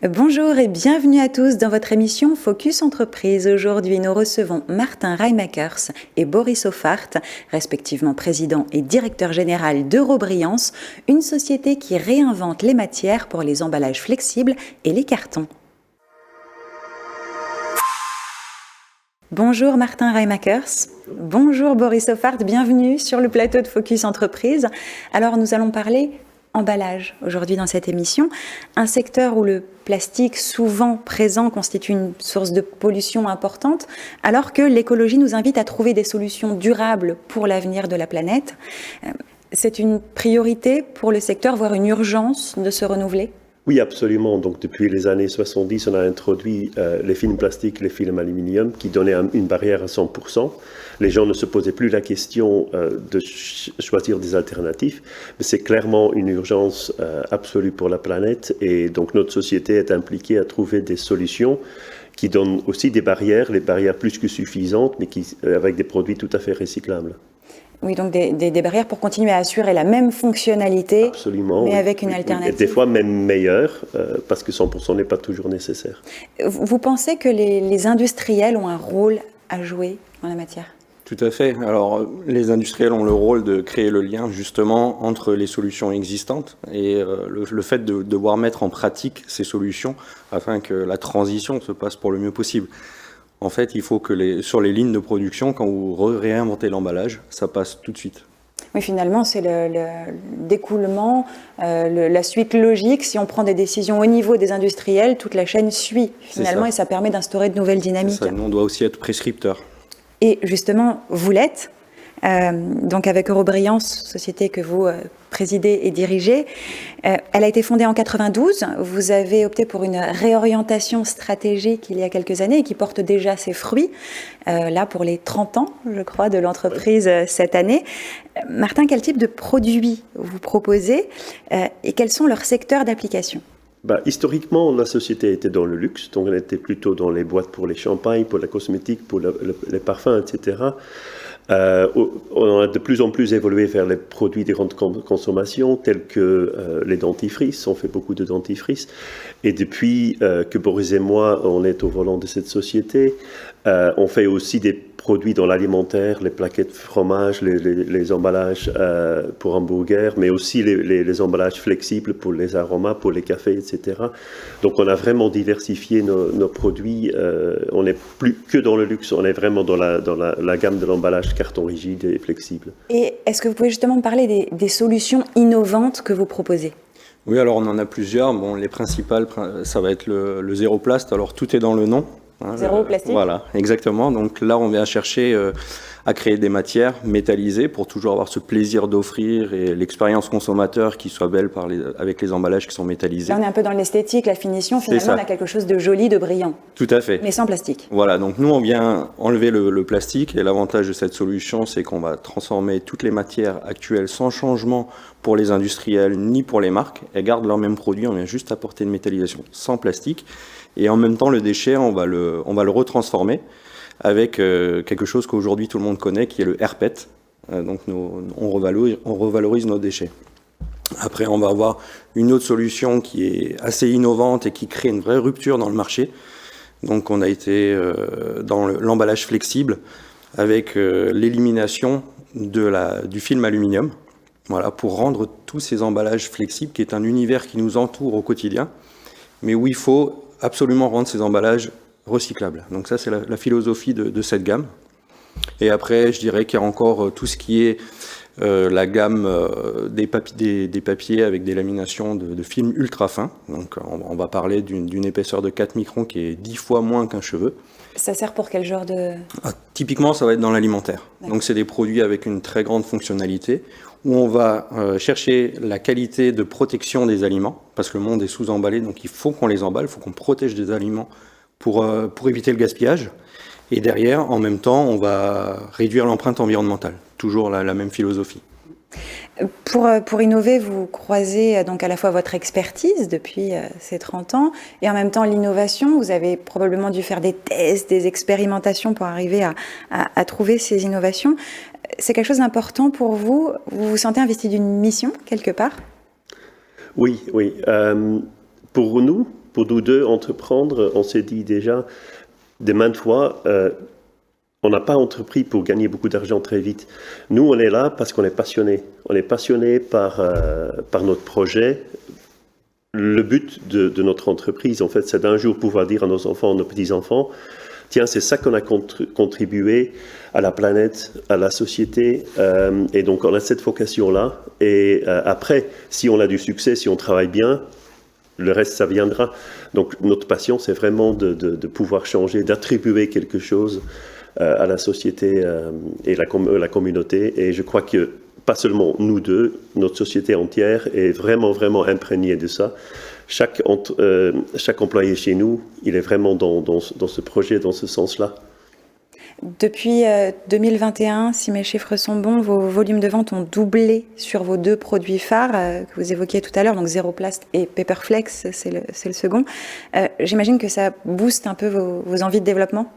Bonjour et bienvenue à tous dans votre émission Focus Entreprise. Aujourd'hui, nous recevons Martin Reimakers et Boris Hoffart, respectivement président et directeur général d'Eurobriance, une société qui réinvente les matières pour les emballages flexibles et les cartons. Bonjour Martin Reimakers, bonjour Boris Hoffart, bienvenue sur le plateau de Focus Entreprise. Alors nous allons parler emballage aujourd'hui dans cette émission, un secteur où le plastique souvent présent constitue une source de pollution importante, alors que l'écologie nous invite à trouver des solutions durables pour l'avenir de la planète. C'est une priorité pour le secteur, voire une urgence de se renouveler ? Oui, absolument. Donc, depuis les années 70, on a introduit les films plastiques, les films aluminium, qui donnaient une barrière à 100%. Les gens ne se posaient plus la question de choisir des alternatives, mais c'est clairement une urgence absolue pour la planète. Et donc, notre société est impliquée à trouver des solutions qui donnent aussi des barrières, les barrières plus que suffisantes, mais avec des produits tout à fait recyclables. Oui, donc des barrières pour continuer à assurer la même fonctionnalité, absolument, mais oui, avec une alternative. Et des fois même meilleure, parce que 100% n'est pas toujours nécessaire. Vous pensez que les industriels ont un rôle à jouer en la matière ? Tout à fait. Alors, les industriels ont le rôle de créer le lien justement entre les solutions existantes et le fait de devoir mettre en pratique ces solutions afin que la transition se passe pour le mieux possible. En fait, il faut que sur les lignes de production, quand vous réinventez l'emballage, ça passe tout de suite. Oui, finalement, c'est le découlement, la suite logique. Si on prend des décisions au niveau des industriels, toute la chaîne suit finalement et ça permet d'instaurer de nouvelles dynamiques. Nous, on doit aussi être prescripteurs. Et justement, vous l'êtes. Donc avec Eurobriance, société que vous présidez et dirigez. Elle a été fondée en 92. Vous avez opté pour une réorientation stratégique il y a quelques années et qui porte déjà ses fruits, là pour les 30 ans, je crois, de l'entreprise cette année. Martin, quel type de produits vous proposez et quels sont leurs secteurs d'application ? Historiquement, la société était dans le luxe, donc elle était plutôt dans les boîtes pour les champagnes, pour la cosmétique, pour les parfums, etc. On a de plus en plus évolué vers les produits de grande consommation tels que les dentifrices. On fait beaucoup de dentifrices. Et depuis que Boris et moi, on est au volant de cette société, on fait aussi des produits dans l'alimentaire, les plaquettes de fromage, les emballages pour hamburgers, mais aussi les emballages flexibles pour les aromas, pour les cafés, etc. Donc on a vraiment diversifié nos produits. On n'est plus que dans le luxe, on est vraiment dans la gamme de l'emballage carton rigide et flexible. Et est-ce que vous pouvez justement parler des solutions innovantes que vous proposez ? Oui, alors on en a plusieurs. Bon, les principales, ça va être le zéro plast. Alors tout est dans le nom. Zéro plastique. Voilà, exactement. Donc là, on vient chercher à créer des matières métallisées pour toujours avoir ce plaisir d'offrir et l'expérience consommateur qui soit belle avec les emballages qui sont métallisés. Là, on est un peu dans l'esthétique, la finition. Finalement, on a quelque chose de joli, de brillant. Tout à fait. Mais sans plastique. Voilà, donc nous, on vient enlever le plastique. Et l'avantage de cette solution, c'est qu'on va transformer toutes les matières actuelles sans changement pour les industriels ni pour les marques. Elles gardent leur même produit, on vient juste apporter une métallisation sans plastique. Et en même temps, le déchet, on va le retransformer avec quelque chose qu'aujourd'hui tout le monde connaît, qui est le rPET. Donc on revalorise nos déchets. Après, on va avoir une autre solution qui est assez innovante et qui crée une vraie rupture dans le marché. Donc on a été dans l'emballage flexible avec l'élimination du film aluminium. Voilà, pour rendre tous ces emballages flexibles, qui est un univers qui nous entoure au quotidien, mais où il faut absolument rendre ces emballages recyclables. Donc ça, c'est la philosophie de cette gamme. Et après, je dirais qu'il y a encore tout ce qui est la gamme des papiers avec des laminations de films ultra fins. Donc on va parler d'une épaisseur de 4 microns qui est 10 fois moins qu'un cheveu. Ça sert pour quel genre de... Typiquement, ça va être dans l'alimentaire. Donc c'est des produits avec une très grande fonctionnalité où on va chercher la qualité de protection des aliments, parce que le monde est sous-emballé, donc il faut qu'on les emballe, il faut qu'on protège des aliments pour éviter le gaspillage. Et derrière, en même temps, on va réduire l'empreinte environnementale. Toujours la même philosophie. Pour innover, vous croisez donc à la fois votre expertise depuis ces 30 ans et en même temps l'innovation. Vous avez probablement dû faire des tests, des expérimentations pour arriver à trouver ces innovations. C'est quelque chose d'important pour vous ? Vous vous sentez investi d'une mission quelque part ? Oui. Pour nous, pour nous deux, entreprendre, on s'est dit déjà, de maintes fois, on n'a pas entrepris pour gagner beaucoup d'argent très vite. Nous, on est là parce qu'on est passionné. On est passionné par notre projet. Le but de notre entreprise, en fait, c'est d'un jour pouvoir dire à nos enfants, à nos petits-enfants, tiens, c'est ça qu'on a contribué à la planète, à la société. Et donc, on a cette vocation-là. Et après, si on a du succès, si on travaille bien, le reste, ça viendra. Donc, notre passion, c'est vraiment de pouvoir changer, d'attribuer quelque chose à la société et la communauté. Et je crois que pas seulement nous deux, notre société entière est vraiment, vraiment imprégnée de ça. Chaque employé chez nous, il est vraiment dans ce projet, dans ce sens-là. Depuis 2021, si mes chiffres sont bons, vos volumes de vente ont doublé sur vos deux produits phares que vous évoquiez tout à l'heure, donc Zéroplast et Paperflex, c'est le second. J'imagine que ça booste un peu vos envies de développement ?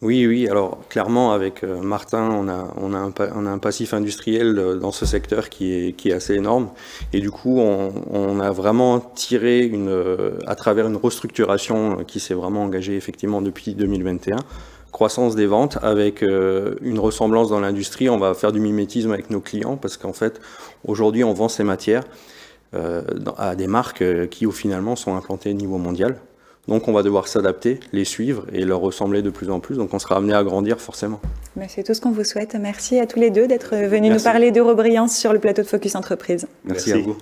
Oui. Alors clairement, avec Martin, on a un passif industriel dans ce secteur qui est assez énorme. Et du coup, on a vraiment tiré à travers une restructuration qui s'est vraiment engagée effectivement depuis 2021. Croissance des ventes avec une ressemblance dans l'industrie. On va faire du mimétisme avec nos clients parce qu'en fait, aujourd'hui, on vend ces matières à des marques qui, finalement, sont implantées au niveau mondial. Donc on va devoir s'adapter, les suivre et leur ressembler de plus en plus. Donc on sera amené à grandir forcément. C'est tout ce qu'on vous souhaite. Merci à tous les deux d'être venus nous parler d'Eurobrillance sur le plateau de Focus Entreprise. Merci à vous.